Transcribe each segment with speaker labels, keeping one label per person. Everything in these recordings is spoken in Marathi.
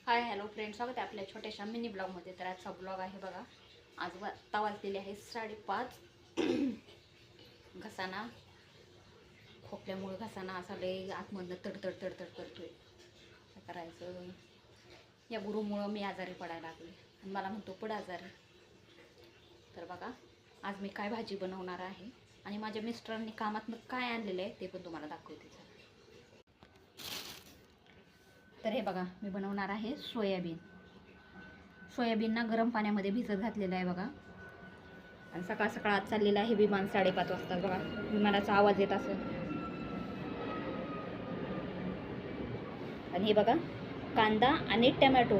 Speaker 1: हाय हॅलो फ्रेंड्स, स्वागत आहे आपल्या छोट्याशा मिनी ब्लॉगमध्ये. तर आजचा ब्लॉग आहे बघा. आज आत्ता वाजलेले आहे 5:30. घसाना खोकल्यामुळे घसाना असा लय आतमधनं तडतड तडतड करतोय. काय करायचं, या गुरुमुळं मी आजारी पडायला लागले आणि मला म्हणतो पड आजारी. तर बघा आज मी काय भाजी बनवणार आहे आणि माझ्या मिस्टरांनी कामातनं काय आणलेलं आहे ते पण तुम्हाला दाखवते. तर हे बघा, मी बनवणार आहे सोयाबीनना गरम पाण्यामध्ये भिजत घातलेलं आहे बघा. आणि सकाळ सकाळ आज चाललेलं आहे विमान 5:30 वाजता. बघा विमानाचा आवाज येत असेल. आणि हे बघा कांदा आणि टमॅटो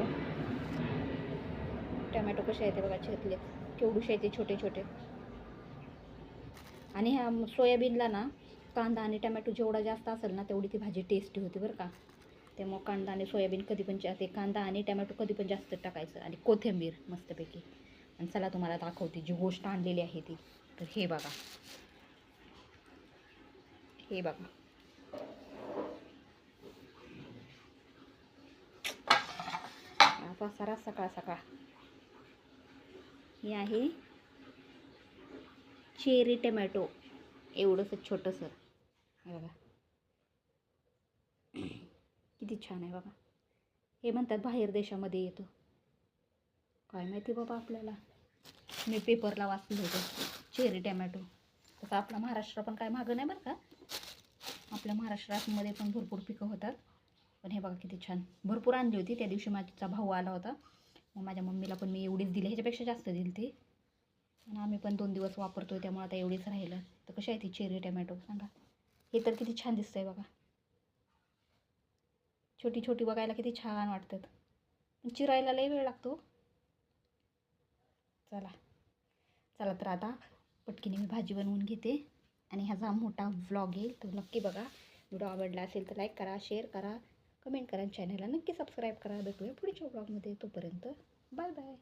Speaker 1: कसे आहेत ते बघा, चिरले केवढूशे आहेत ते छोटे छोटे. आणि ह्या सोयाबीनला ना कांदा आणि टमॅटो जेवढा जास्त असेल ना तेवढी ती भाजी टेस्टी होती बरं का. त्यामुळे कांदा आणि सोयाबीन कधी पण जास्त, कांदा आणि टमॅटो कधी पण जास्त टाकायचं आणि कोथिंबीर मस्तपैकी. आणि चला तुम्हाला दाखवते जी गोष्ट आणलेली आहे ती. तर हे बघा आता सारा सकाळ सकाळ हे आहे चेरी टमॅटो, एवढंसं छोटंसं. हे बघा किती छान आहे बघा. हे म्हणतात बाहेर देशामध्ये येतो, काय माहिती बाबा आपल्याला. मी पेपरला वाचलं होतं चेरी टमॅटो. तसं आपला महाराष्ट्र पण काय मागं नाही बरं का. आपल्या महाराष्ट्रामध्ये पण भरपूर पिकं होतात. पण हे बघा किती छान, भरपूर आणली होती त्या दिवशी. माझा भाऊ आला होता, मग माझ्या मम्मीला पण मी एवढीच दिली, ह्याच्यापेक्षा जास्त दिली ती. आणि आम्ही पण 2 दिवस वापरतोय त्यामुळे आता एवढीच राहिलं. तर कशी आहे ती चेरी टमॅटो सांगा. हे तर किती छान दिसतंय बघा, छोटी छोटी बघायला किती छान वाटतात, पण चिरायला लई वेळ लागतो. चला तर आता पटकीने मी भाजी बनवून घेते आणि ह्याचा मोठा व्लॉग येईल तो नक्की बघा. व्हिडिओ आवडला असेल तर लाईक करा, शेअर करा, कमेंट करा, चॅनलला नक्की सबस्क्राईब करा. भेटूया पुढच्या व्लॉगमध्ये. तोपर्यंत बाय बाय.